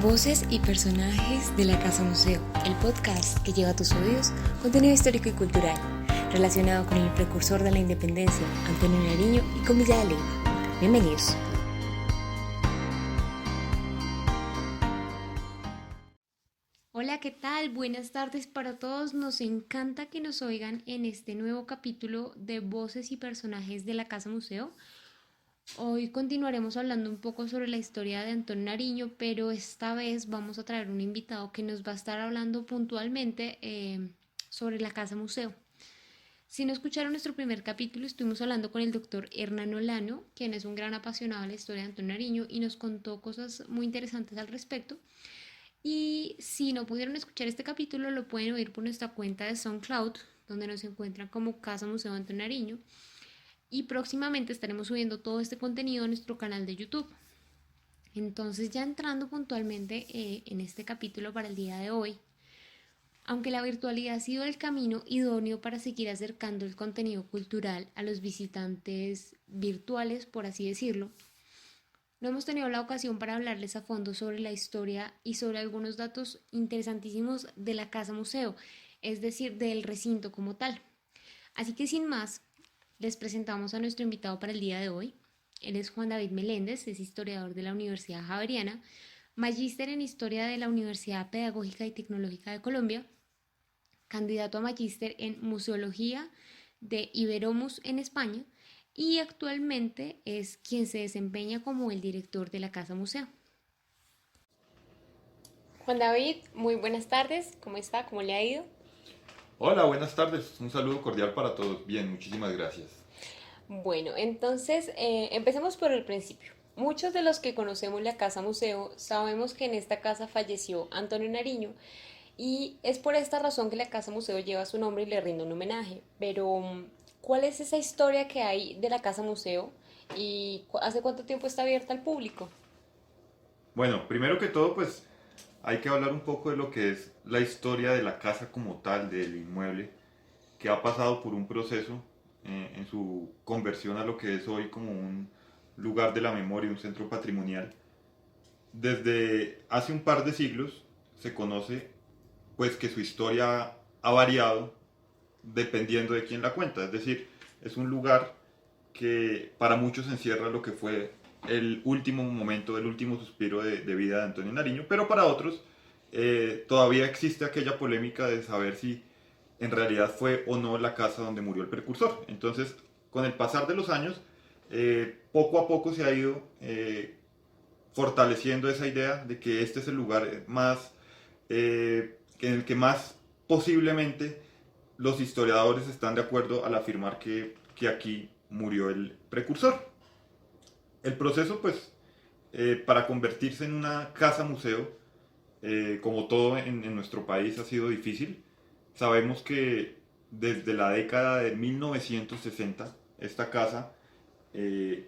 Voces y personajes de la Casa Museo, el podcast que lleva a tus oídos contenido histórico y cultural relacionado con el precursor de la independencia, Antonio Nariño y con Villa de Leyva. Bienvenidos. Hola, ¿qué tal? Buenas tardes para todos. Nos encanta que nos oigan en este nuevo capítulo de Voces y personajes de la Casa Museo. Hoy continuaremos hablando un poco sobre la historia de Antonio Nariño, pero esta vez vamos a traer un invitado que nos va a estar hablando puntualmente sobre la Casa Museo. Si no escucharon nuestro primer capítulo, estuvimos hablando con el doctor Hernán Olano, quien es un gran apasionado de la historia de Antonio Nariño y nos contó cosas muy interesantes al respecto. Y si no pudieron escuchar este capítulo, lo pueden oír por nuestra cuenta de SoundCloud, donde nos encuentran como Casa Museo Antonio Nariño. Y próximamente estaremos subiendo todo este contenido a nuestro canal de YouTube. Entonces, ya entrando puntualmente en este capítulo para el día de hoy, aunque la virtualidad ha sido el camino idóneo para seguir acercando el contenido cultural a los visitantes virtuales, por así decirlo, no hemos tenido la ocasión para hablarles a fondo sobre la historia y sobre algunos datos interesantísimos de la Casa Museo, es decir, del recinto como tal. Así que sin más, les presentamos a nuestro invitado para el día de hoy. Él es Juan David Meléndez, es historiador de la Universidad Javeriana, magíster en Historia de la Universidad Pedagógica y Tecnológica de Colombia, candidato a magíster en Museología de Iberomus en España y actualmente es quien se desempeña como el director de la Casa Museo. Juan David, muy buenas tardes, ¿cómo está? ¿Cómo le ha ido? Hola, buenas tardes. Un saludo cordial para todos. Bien, muchísimas gracias. Bueno, entonces empecemos por el principio. Muchos de los que conocemos la Casa Museo sabemos que en esta casa falleció Antonio Nariño y es por esta razón que la Casa Museo lleva su nombre y le rinde un homenaje. Pero, ¿cuál es esa historia que hay de la Casa Museo y hace cuánto tiempo está abierta al público? Bueno, primero que todo, pues hay que hablar un poco de lo que es la historia de la casa como tal, del inmueble, que ha pasado por un proceso en su conversión a lo que es hoy como un lugar de la memoria, un centro patrimonial. Desde hace un par de siglos se conoce pues que su historia ha variado dependiendo de quién la cuenta. Es decir, es un lugar que para muchos encierra lo que fue el último momento, el último suspiro de vida de Antonio Nariño, pero para otros todavía existe aquella polémica de saber si en realidad fue o no la casa donde murió el precursor. Entonces, con el pasar de los años, poco a poco se ha ido fortaleciendo esa idea de que este es el lugar más, en el que más posiblemente los historiadores están de acuerdo al afirmar que aquí murió el precursor. El proceso, pues, para convertirse en una casa museo, como todo en nuestro país, ha sido difícil. Sabemos que desde la década de 1960 esta casa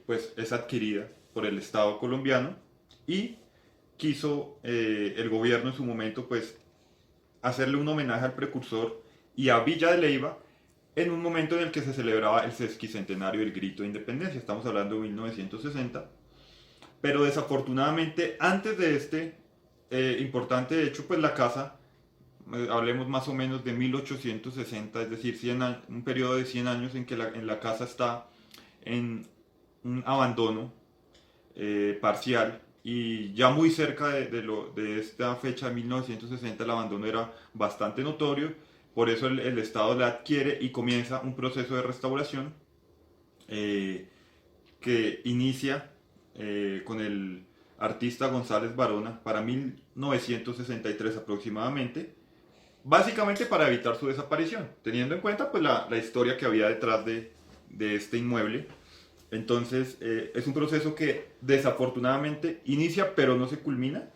pues, es adquirida por el Estado colombiano y quiso el gobierno en su momento pues, hacerle un homenaje al precursor y a Villa de Leyva en un momento en el que se celebraba el sesquicentenario del grito de independencia. Estamos hablando de 1960. Pero desafortunadamente, antes de este importante hecho, pues la casa, hablemos más o menos de 1860, es decir, 100 un periodo de 100 años en que en la casa está en un abandono parcial y ya muy cerca de esta fecha de 1960 el abandono era bastante notorio, por eso el Estado la adquiere y comienza un proceso de restauración eh, que inicia con el artista González Barona para 1963 aproximadamente, básicamente para evitar su desaparición, teniendo en cuenta pues, la historia que había detrás de este inmueble. Entonces es un proceso que desafortunadamente inicia pero no se culmina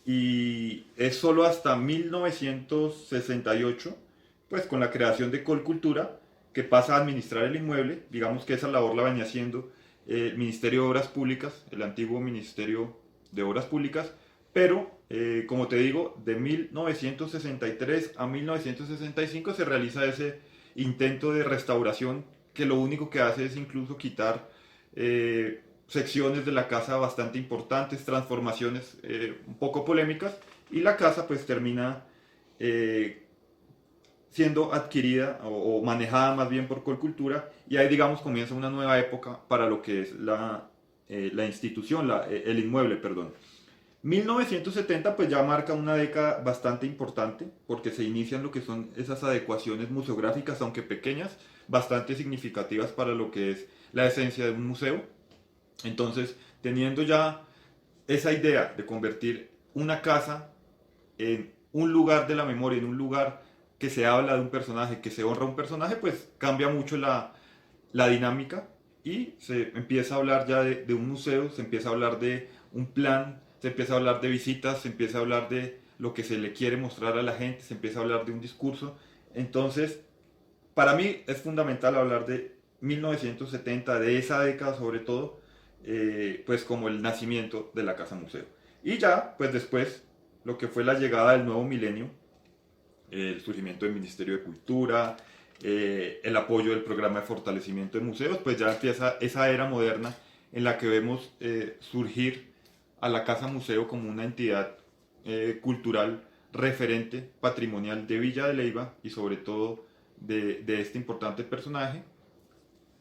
y es solo hasta 1968 pues con la creación de Colcultura que pasa a administrar el inmueble. Digamos que esa labor la venía haciendo el Ministerio de Obras Públicas, el antiguo Ministerio de Obras Públicas, pero como te digo, de 1963 a 1965 se realiza ese intento de restauración que lo único que hace es incluso quitar secciones de la casa bastante importantes, transformaciones un poco polémicas, y la casa pues termina siendo adquirida o manejada más bien por Colcultura, y ahí digamos comienza una nueva época para lo que es la institución, el inmueble, perdón. 1970 pues ya marca una década bastante importante porque se inician lo que son esas adecuaciones museográficas, aunque pequeñas, bastante significativas para lo que es la esencia de un museo. Entonces, teniendo ya esa idea de convertir una casa en un lugar de la memoria, en un lugar que se habla de un personaje, que se honra a un personaje, pues cambia mucho la dinámica y se empieza a hablar ya de un museo, se empieza a hablar de un plan, se empieza a hablar de visitas, se empieza a hablar de lo que se le quiere mostrar a la gente, se empieza a hablar de un discurso. Entonces, para mí es fundamental hablar de 1970, de esa década sobre todo, pues como el nacimiento de la Casa Museo. Y ya, pues después, lo que fue la llegada del nuevo milenio, el surgimiento del Ministerio de Cultura, el apoyo del programa de fortalecimiento de museos, pues ya empieza esa era moderna en la que vemos surgir a la Casa Museo como una entidad cultural referente patrimonial de Villa de Leyva y sobre todo de este importante personaje.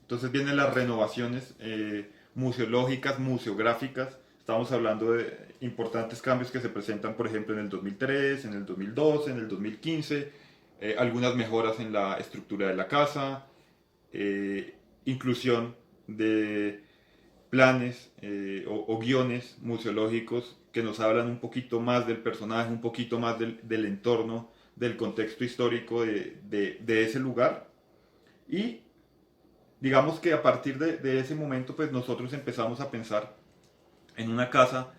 Entonces vienen las renovaciones museológicas, museográficas. Estamos hablando de importantes cambios que se presentan, por ejemplo, en el 2003, en el 2012, en el 2015, algunas mejoras en la estructura de la casa, inclusión de planes o guiones museológicos que nos hablan un poquito más del personaje, un poquito más del entorno, del contexto histórico de ese lugar. Y digamos que a partir de ese momento, pues nosotros empezamos a pensar en una casa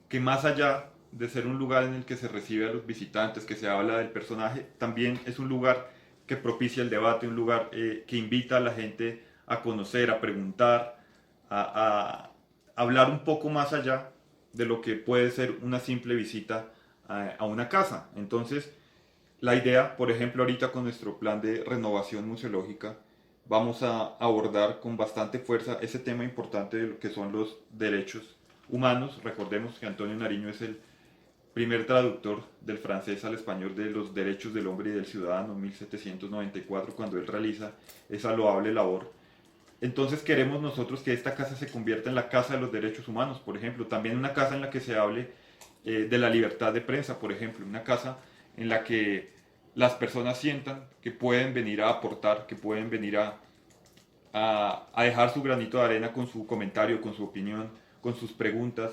que más allá de ser un lugar en el que se recibe a los visitantes, que se habla del personaje, también es un lugar que propicia el debate, un lugar que invita a la gente a conocer, a preguntar, a hablar un poco más allá de lo que puede ser una simple visita a una casa. Entonces, la idea, por ejemplo, ahorita con nuestro plan de renovación museológica, vamos a abordar con bastante fuerza ese tema importante de lo que son los derechos humanos. Recordemos que Antonio Nariño es el primer traductor del francés al español de los derechos del hombre y del ciudadano en 1794, cuando él realiza esa loable labor. Entonces queremos nosotros que esta casa se convierta en la casa de los derechos humanos, por ejemplo, también una casa en la que se hable de la libertad de prensa, por ejemplo, una casa en la que las personas sientan que pueden venir a aportar, que pueden venir a dejar su granito de arena con su comentario, con su opinión, con sus preguntas,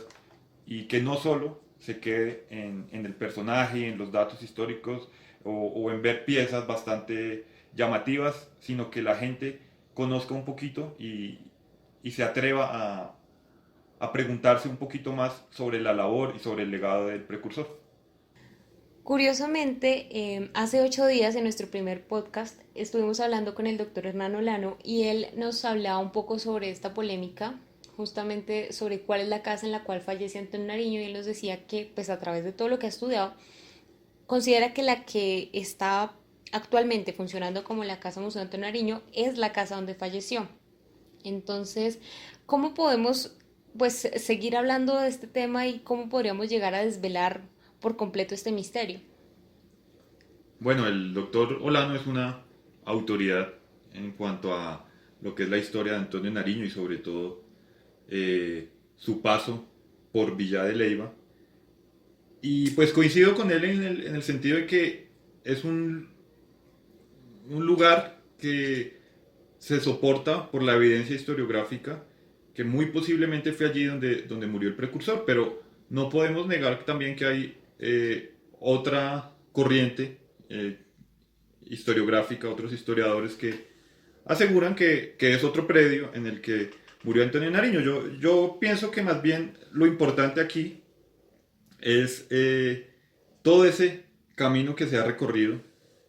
y que no solo se quede en el personaje, en los datos históricos o en ver piezas bastante llamativas, sino que la gente conozca un poquito y se atreva a preguntarse un poquito más sobre la labor y sobre el legado del precursor. Curiosamente, hace 8 días en nuestro primer podcast estuvimos hablando con el doctor Hernán Olano y él nos hablaba un poco sobre esta polémica, justamente sobre cuál es la casa en la cual fallece Antonio Nariño, y él nos decía que pues a través de todo lo que ha estudiado, considera que la que está actualmente funcionando como la Casa Museo Antonio Nariño es la casa donde falleció. Entonces, ¿cómo podemos pues seguir hablando de este tema y cómo podríamos llegar a desvelar por completo este misterio? Bueno, el doctor Olano es una autoridad en cuanto a lo que es la historia de Antonio Nariño y sobre todo su paso por Villa de Leyva. Y pues coincido con él en el sentido de que es un lugar que se soporta por la evidencia historiográfica, que muy posiblemente fue allí donde murió el precursor, pero no podemos negar también que hay otra corriente historiográfica, otros historiadores que aseguran que es otro predio en el que murió Antonio Nariño. Yo pienso que más bien lo importante aquí es todo ese camino que se ha recorrido,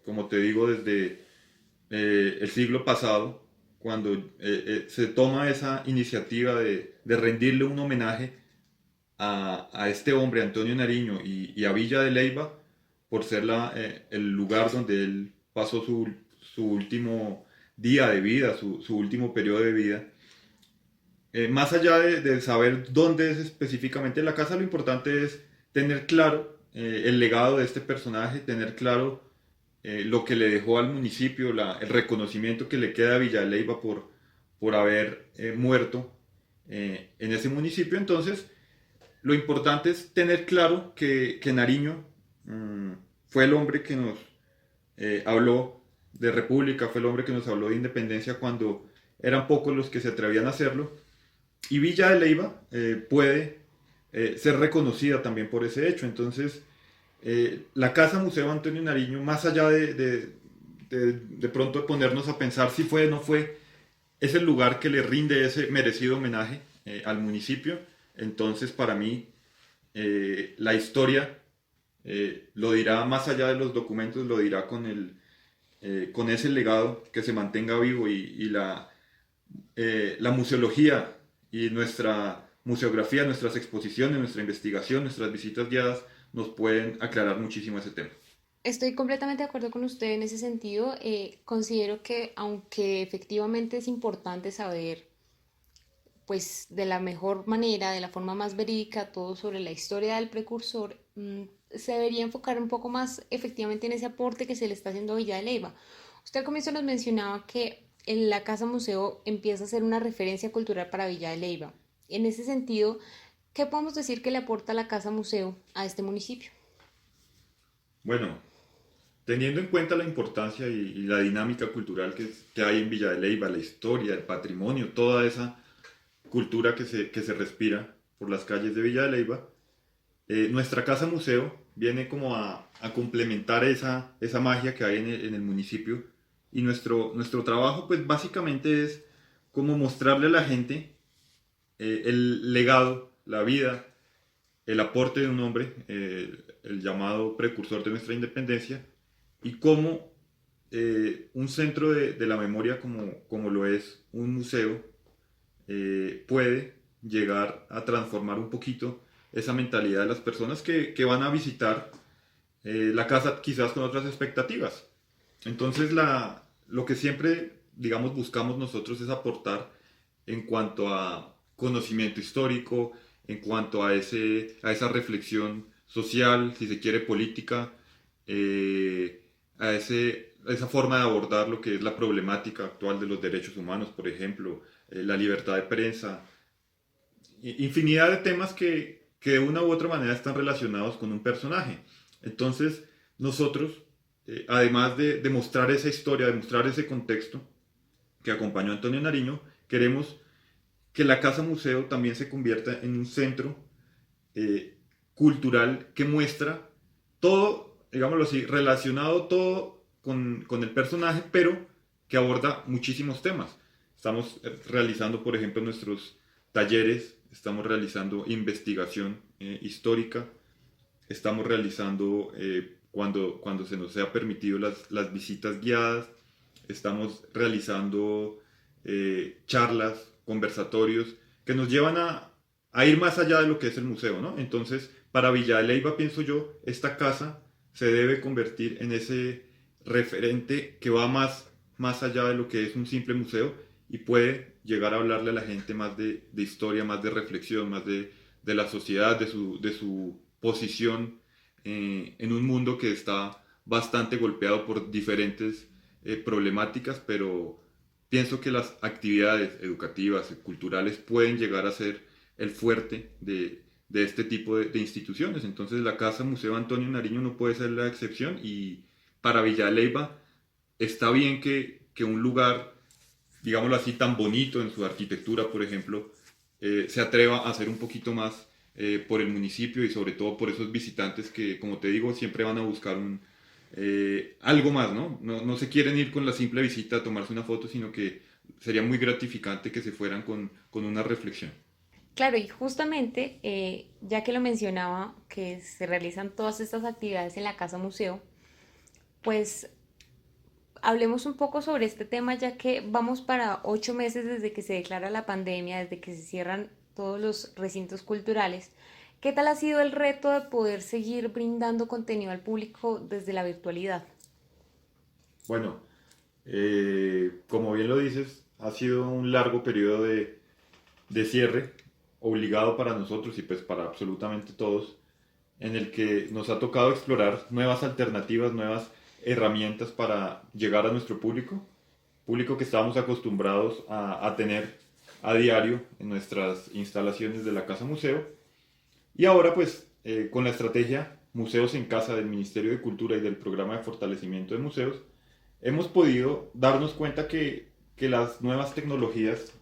como te digo, desde el siglo pasado, cuando se toma esa iniciativa de rendirle un homenaje a este hombre, Antonio Nariño, y a Villa de Leyva, por ser el lugar donde él pasó su último día de vida, su último periodo de vida. más allá de saber dónde es específicamente la casa, lo importante es tener claro el legado de este personaje, tener claro lo que le dejó al municipio, el reconocimiento que le queda a Villa de Leyva por haber muerto en ese municipio. Entonces, lo importante es tener claro que Nariño fue el hombre que nos habló de república, fue el hombre que nos habló de independencia cuando eran pocos los que se atrevían a hacerlo. Y Villa de Leyva puede ser reconocida también por ese hecho. Entonces, la Casa Museo Antonio Nariño, más allá de pronto ponernos a pensar si fue o no fue, es el lugar que le rinde ese merecido homenaje al municipio. Entonces, para mí, la historia lo dirá más allá de los documentos, lo dirá con ese legado que se mantenga vivo y la museología y nuestra museografía, nuestras exposiciones, nuestra investigación, nuestras visitas guiadas nos pueden aclarar muchísimo ese tema. Estoy completamente de acuerdo con usted en ese sentido. Considero que aunque efectivamente es importante saber, pues de la mejor manera, de la forma más verídica, todo sobre la historia del precursor, se debería enfocar un poco más efectivamente en ese aporte que se le está haciendo a Villa de Leyva. Usted al comienzo nos mencionaba que en la Casa Museo empieza a ser una referencia cultural para Villa de Leyva. En ese sentido, ¿qué podemos decir que le aporta la Casa Museo a este municipio? Bueno, teniendo en cuenta la importancia y la dinámica cultural que hay en Villa de Leyva, la historia, el patrimonio, toda esa cultura que se respira por las calles de Villa de Leyva, nuestra casa museo viene como a complementar esa magia que hay en el municipio y nuestro trabajo pues básicamente es como mostrarle a la gente el legado, la vida, el aporte de un hombre, el llamado precursor de nuestra independencia, y cómo un centro de la memoria como lo es un museo puede llegar a transformar un poquito esa mentalidad de las personas que van a visitar la casa quizás con otras expectativas. Entonces lo que siempre, digamos, buscamos nosotros es aportar en cuanto a conocimiento histórico, en cuanto a esa reflexión social, si se quiere política, a esa forma de abordar lo que es la problemática actual de los derechos humanos, por ejemplo, la libertad de prensa, infinidad de temas que de una u otra manera están relacionados con un personaje. Entonces, nosotros, además de mostrar esa historia, de mostrar ese contexto que acompañó a Antonio Nariño, queremos que la Casa Museo también se convierta en un centro eh, cultural que muestra todo, digámoslo así, relacionado todo con el personaje, pero que aborda muchísimos temas. Estamos realizando, por ejemplo, nuestros talleres, estamos realizando investigación histórica, estamos realizando, cuando se nos sea permitido, las visitas guiadas, estamos realizando charlas, conversatorios, que nos llevan a ir más allá de lo que es el museo, ¿no? Entonces, para Villa de Leyva, pienso yo, esta casa se debe convertir en ese referente que va más allá de lo que es un simple museo y puede llegar a hablarle a la gente más de historia, más de reflexión, más de la sociedad, de su posición en un mundo que está bastante golpeado por diferentes problemáticas, pero pienso que las actividades educativas y culturales pueden llegar a ser el fuerte de este tipo de instituciones. Entonces la Casa Museo Antonio Nariño no puede ser la excepción y para Villa Leyva está bien que un lugar, digámoslo así, tan bonito en su arquitectura, por ejemplo, se atreva a hacer un poquito más por el municipio y sobre todo por esos visitantes que, como te digo, siempre van a buscar algo más, ¿no? No se quieren ir con la simple visita a tomarse una foto, sino que sería muy gratificante que se fueran con una reflexión. Claro, y justamente, ya que lo mencionaba, que se realizan todas estas actividades en la Casa Museo, pues hablemos un poco sobre este tema, ya que vamos para 8 meses desde que se declara la pandemia, desde que se cierran todos los recintos culturales. ¿Qué tal ha sido el reto de poder seguir brindando contenido al público desde la virtualidad? Bueno, como bien lo dices, ha sido un largo periodo de cierre obligado para nosotros y pues para absolutamente todos, en el que nos ha tocado explorar nuevas alternativas, nuevas herramientas para llegar a nuestro público que estábamos acostumbrados a tener a diario en nuestras instalaciones de la Casa Museo. Y ahora pues con la estrategia Museos en Casa del Ministerio de Cultura y del Programa de Fortalecimiento de Museos, hemos podido darnos cuenta que las nuevas tecnologías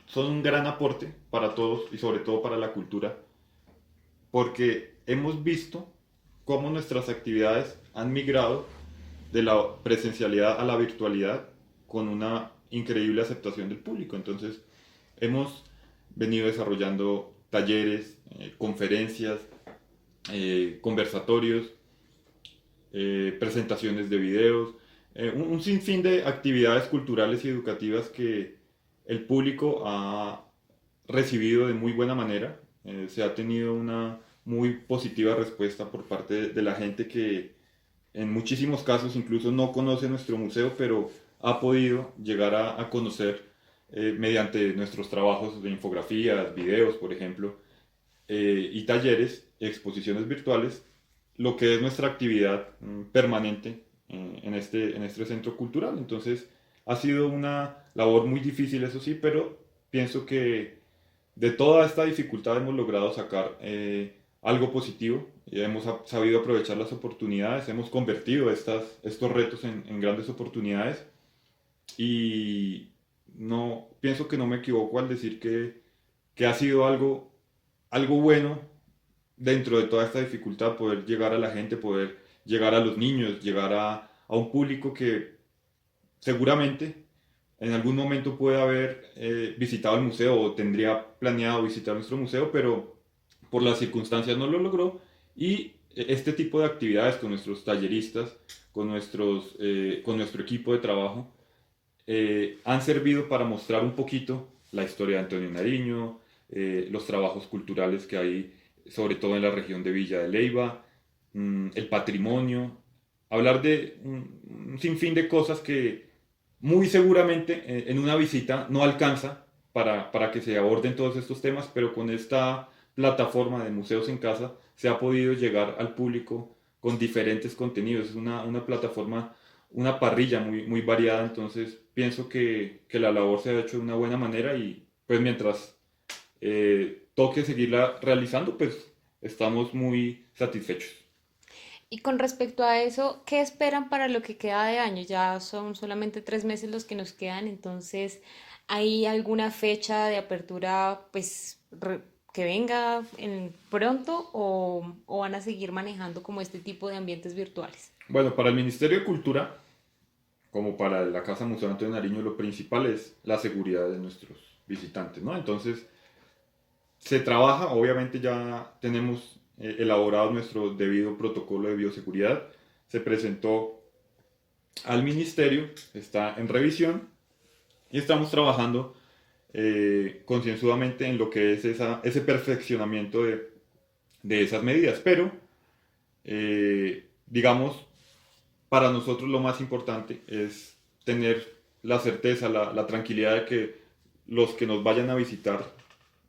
son un gran aporte para todos y sobre todo para la cultura, porque hemos visto cómo nuestras actividades han migrado de la presencialidad a la virtualidad con una increíble aceptación del público. Entonces, hemos venido desarrollando talleres, conferencias, conversatorios, presentaciones de videos, un sinfín de actividades culturales y educativas que el público ha recibido de muy buena manera. Se ha tenido una muy positiva respuesta por parte de la gente que en muchísimos casos incluso no conoce nuestro museo, pero ha podido llegar a conocer mediante nuestros trabajos de infografías, videos, por ejemplo, y talleres, exposiciones virtuales, lo que es nuestra actividad permanente en este centro cultural. Entonces, ha sido una labor muy difícil, eso sí, pero pienso que de toda esta dificultad hemos logrado sacar algo positivo y hemos sabido aprovechar las oportunidades, hemos convertido estos retos en grandes oportunidades y no, pienso que no me equivoco al decir que ha sido algo bueno dentro de toda esta dificultad, poder llegar a la gente, poder llegar a los niños, llegar a un público que seguramente en algún momento puede haber visitado el museo o tendría planeado visitar nuestro museo, pero por las circunstancias no lo logró y este tipo de actividades con nuestros talleristas, con nuestro equipo de trabajo, han servido para mostrar un poquito la historia de Antonio Nariño, los trabajos culturales que hay, sobre todo en la región de Villa de Leyva, el patrimonio, hablar de un sinfín de cosas que muy seguramente en una visita no alcanza para que se aborden todos estos temas, pero con esta plataforma de Museos en Casa se ha podido llegar al público con diferentes contenidos. Es una plataforma, una parrilla muy variada, entonces pienso que la labor se ha hecho de una buena manera y pues mientras toque seguirla realizando, pues estamos muy satisfechos. Y con respecto a eso, ¿qué esperan para lo que queda de año? Ya son solamente 3 meses los que nos quedan, entonces, ¿hay alguna fecha de apertura, pues, que venga pronto o van a seguir manejando como este tipo de ambientes virtuales? Bueno, para el Ministerio de Cultura, como para la Casa Museo Antonio Nariño, lo principal es la seguridad de nuestros visitantes, ¿no? Entonces, se trabaja, obviamente ya tenemos elaborado nuestro debido protocolo de bioseguridad, se presentó al ministerio, está en revisión y estamos trabajando concienzudamente en lo que es ese perfeccionamiento de esas medidas, pero digamos, para nosotros lo más importante es tener la certeza, la tranquilidad de que los que nos vayan a visitar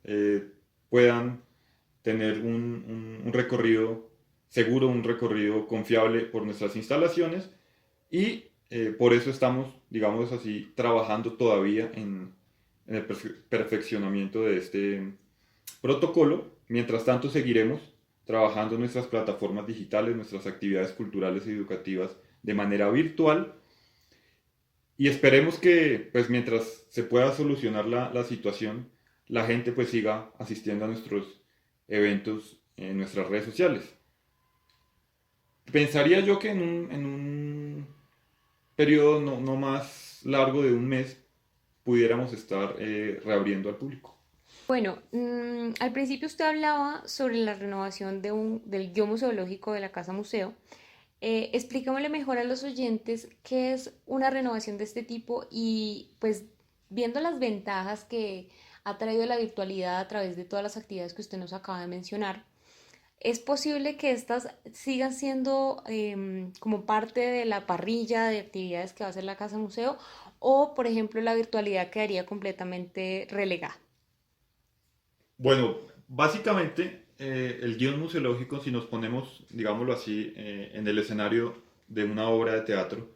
eh, puedan tener un recorrido seguro, un recorrido confiable por nuestras instalaciones y por eso estamos, digamos así, trabajando todavía en el perfeccionamiento de este protocolo. Mientras tanto, seguiremos trabajando en nuestras plataformas digitales, nuestras actividades culturales y educativas de manera virtual y esperemos que, pues mientras se pueda solucionar la situación, la gente pues siga asistiendo a nuestros eventos en nuestras redes sociales. Pensaría yo que en un periodo no más largo de un mes pudiéramos estar reabriendo al público. Bueno, al principio usted hablaba sobre la renovación del guión museológico de la Casa Museo. Explícamele mejor a los oyentes qué es una renovación de este tipo y pues viendo las ventajas que ha traído la virtualidad a través de todas las actividades que usted nos acaba de mencionar, ¿es posible que estas sigan siendo como parte de la parrilla de actividades que va a hacer la Casa Museo o, por ejemplo, la virtualidad quedaría completamente relegada? Bueno, básicamente el guión museológico, si nos ponemos, digámoslo así, en el escenario de una obra de teatro,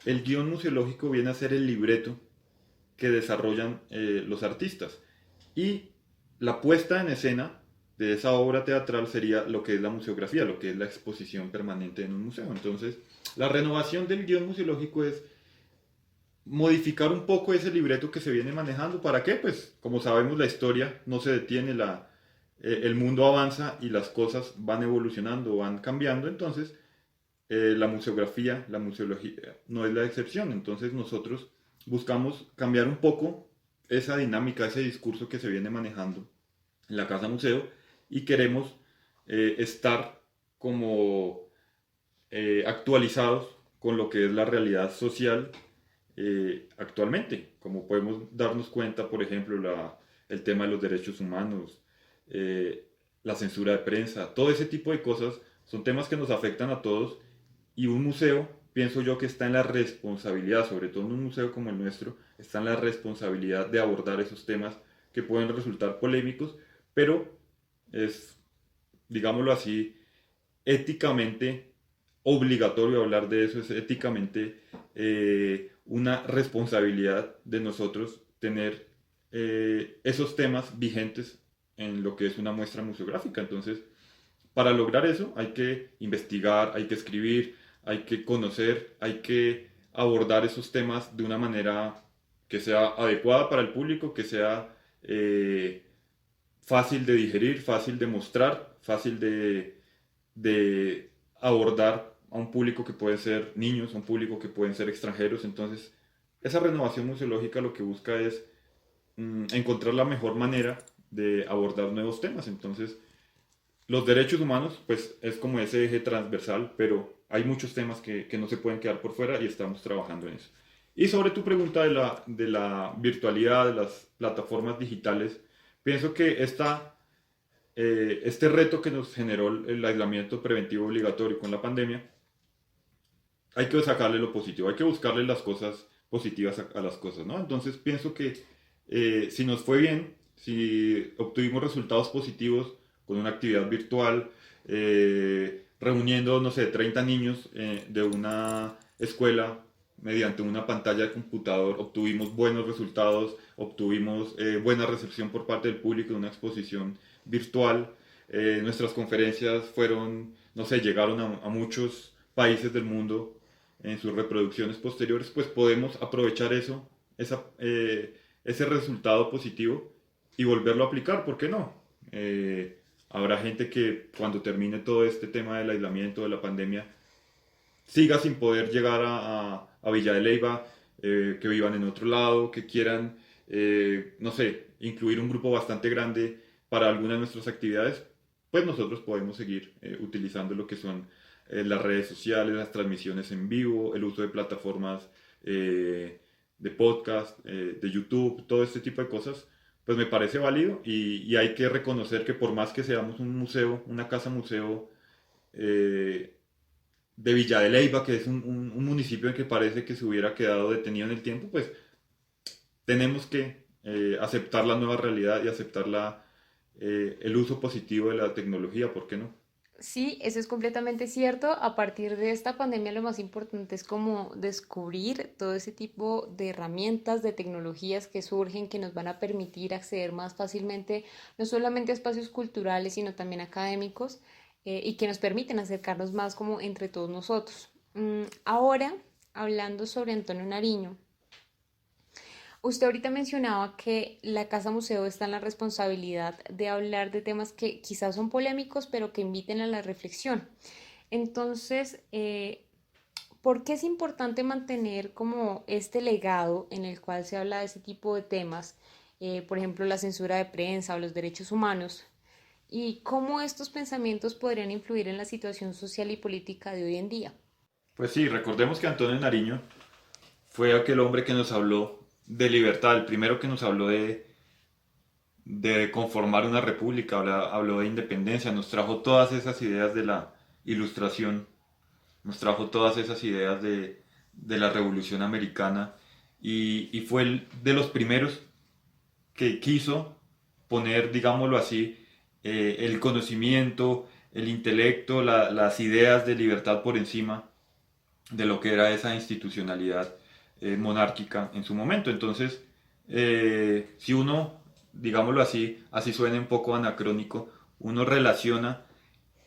el guión museológico viene a ser el libreto que desarrollan los artistas. Y la puesta en escena de esa obra teatral sería lo que es la museografía, lo que es la exposición permanente en un museo. Entonces, la renovación del guión museológico es modificar un poco ese libreto que se viene manejando. ¿Para qué? Pues como sabemos la historia no se detiene, el mundo avanza y las cosas van evolucionando, van cambiando. Entonces, la museografía, la museología no es la excepción. Entonces nosotros buscamos cambiar un poco esa dinámica, ese discurso que se viene manejando en la Casa Museo y queremos estar como actualizados con lo que es la realidad social actualmente. Como podemos darnos cuenta, por ejemplo, el tema de los derechos humanos, eh, la censura de prensa, todo ese tipo de cosas son temas que nos afectan a todos y un museo, pienso yo que está en la responsabilidad, sobre todo en un museo como el nuestro, está en la responsabilidad de abordar esos temas que pueden resultar polémicos, pero es, digámoslo así, éticamente obligatorio hablar de eso, es éticamente una responsabilidad de nosotros tener esos temas vigentes en lo que es una muestra museográfica. Entonces, para lograr eso hay que investigar, hay que escribir, hay que conocer, hay que abordar esos temas de una manera que sea adecuada para el público, que sea fácil de digerir, fácil de mostrar, fácil de abordar a un público que puede ser niños, a un público que pueden ser extranjeros. Entonces, esa renovación museológica lo que busca es encontrar la mejor manera de abordar nuevos temas. Entonces, los derechos humanos, pues es como ese eje transversal, pero hay muchos temas que no se pueden quedar por fuera y estamos trabajando en eso. Y sobre tu pregunta de la virtualidad, de las plataformas digitales, pienso que este reto que nos generó el aislamiento preventivo obligatorio con la pandemia, hay que sacarle lo positivo, hay que buscarle las cosas positivas a las cosas, ¿no? Entonces pienso que si nos fue bien, si obtuvimos resultados positivos con una actividad virtual, reuniendo, no sé, 30 niños de una escuela mediante una pantalla de computador, obtuvimos buenos resultados, obtuvimos buena recepción por parte del público en una exposición virtual. Nuestras conferencias fueron, no sé, llegaron a muchos países del mundo en sus reproducciones posteriores, pues podemos aprovechar ese resultado positivo y volverlo a aplicar, ¿por qué no? Habrá gente que cuando termine todo este tema del aislamiento, de la pandemia, siga sin poder llegar a Villa de Leyva, que vivan en otro lado, que quieran, no sé, incluir un grupo bastante grande para alguna de nuestras actividades, pues nosotros podemos seguir utilizando lo que son las redes sociales, las transmisiones en vivo, el uso de plataformas de podcast, de YouTube, todo este tipo de cosas, pues me parece válido y hay que reconocer que por más que seamos un museo, una casa museo eh, de Villa de Leyva, que es un municipio en que parece que se hubiera quedado detenido en el tiempo, pues tenemos que aceptar la nueva realidad y aceptar el uso positivo de la tecnología, ¿por qué no? Sí, eso es completamente cierto. A partir de esta pandemia lo más importante es como descubrir todo ese tipo de herramientas, de tecnologías que surgen, que nos van a permitir acceder más fácilmente, no solamente a espacios culturales, sino también académicos, y que nos permiten acercarnos más como entre todos nosotros. Ahora, hablando sobre Antonio Nariño, usted ahorita mencionaba que la Casa Museo está en la responsabilidad de hablar de temas que quizás son polémicos, pero que inviten a la reflexión. Entonces, ¿por qué es importante mantener como este legado en el cual se habla de ese tipo de temas? Por ejemplo, la censura de prensa o los derechos humanos. ¿Y cómo estos pensamientos podrían influir en la situación social y política de hoy en día? Pues sí, recordemos que Antonio Nariño fue aquel hombre que nos habló de libertad, el primero que nos habló de conformar una república, habló de independencia, nos trajo todas esas ideas de la ilustración, nos trajo todas esas ideas de la revolución americana y fue el de los primeros que quiso poner, digámoslo así, el conocimiento, el intelecto, las ideas de libertad por encima de lo que era esa institucionalidad monárquica en su momento. Entonces, si uno, digámoslo así, así suena un poco anacrónico, uno relaciona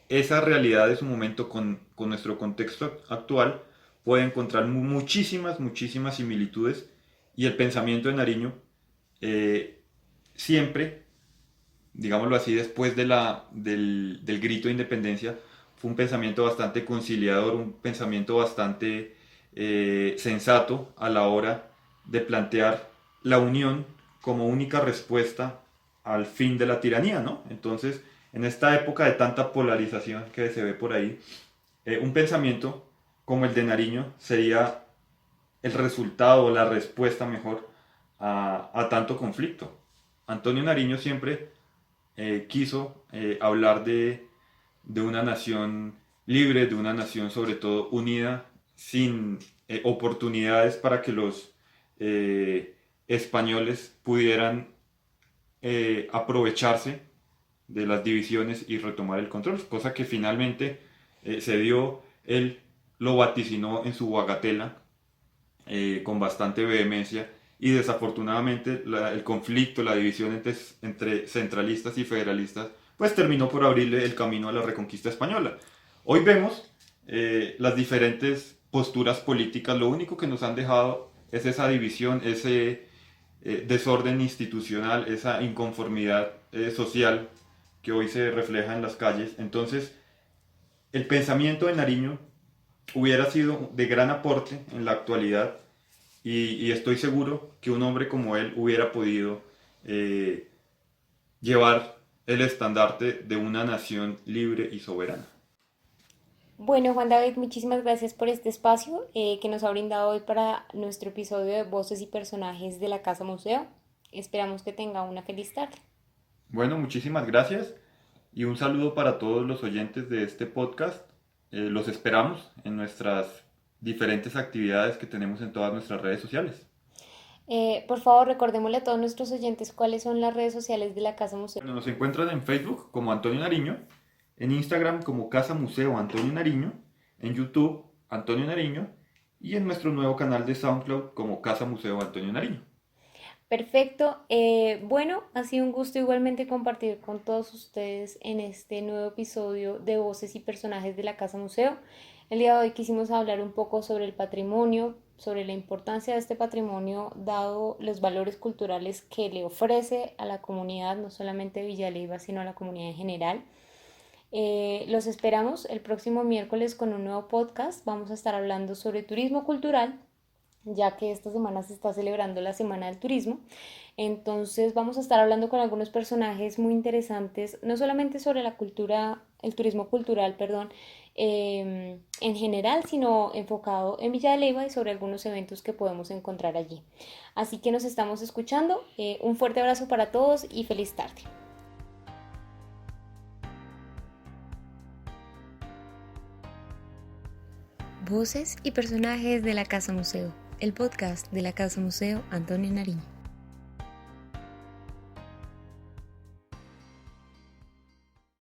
esa realidad de su momento con nuestro contexto actual, puede encontrar muchísimas similitudes, y el pensamiento de Nariño siempre, digámoslo así, después del grito de independencia, fue un pensamiento bastante conciliador, un pensamiento bastante sensato a la hora de plantear la unión como única respuesta al fin de la tiranía, ¿no? Entonces, en esta época de tanta polarización que se ve por ahí, un pensamiento como el de Nariño sería el resultado o la respuesta mejor a tanto conflicto. Antonio Nariño siempre quiso hablar de una nación libre, de una nación sobre todo unida, sin oportunidades para que los españoles pudieran aprovecharse de las divisiones y retomar el control, cosa que finalmente se dio. Él lo vaticinó en su bagatela con bastante vehemencia, y desafortunadamente el conflicto, la división entre centralistas y federalistas, pues terminó por abrirle el camino a la reconquista española. Hoy vemos las diferentes posturas políticas, lo único que nos han dejado es esa división, ese desorden institucional, esa inconformidad social que hoy se refleja en las calles. Entonces, el pensamiento de Nariño hubiera sido de gran aporte en la actualidad, y estoy seguro que un hombre como él hubiera podido llevar el estandarte de una nación libre y soberana. Bueno, Juan David, muchísimas gracias por este espacio que nos ha brindado hoy para nuestro episodio de Voces y Personajes de la Casa Museo. Esperamos que tenga una feliz tarde. Bueno, muchísimas gracias y un saludo para todos los oyentes de este podcast. Los esperamos en nuestras diferentes actividades que tenemos en todas nuestras redes sociales. Por favor, recordémosle a todos nuestros oyentes cuáles son las redes sociales de la Casa Museo. Bueno, nos encuentran en Facebook como Antonio Nariño, en Instagram como Casa Museo Antonio Nariño, en YouTube Antonio Nariño, y en nuestro nuevo canal de SoundCloud como Casa Museo Antonio Nariño. Perfecto. Bueno, ha sido un gusto igualmente compartir con todos ustedes en este nuevo episodio de Voces y Personajes de la Casa Museo. El día de hoy quisimos hablar un poco sobre el patrimonio, sobre la importancia de este patrimonio dado los valores culturales que le ofrece a la comunidad, no solamente de Villa Leyva, sino a la comunidad en general. Los esperamos el próximo miércoles con un nuevo podcast. Vamos a estar hablando sobre turismo cultural, ya que esta semana se está celebrando la Semana del Turismo. Entonces vamos a estar hablando con algunos personajes muy interesantes, no solamente sobre la cultura, el turismo cultural, perdón, en general, sino enfocado en Villa de Leyva y sobre algunos eventos que podemos encontrar allí. Así que nos estamos escuchando. Un fuerte abrazo para todos y feliz tarde. Voces y personajes de la Casa Museo, el podcast de la Casa Museo Antonio Nariño.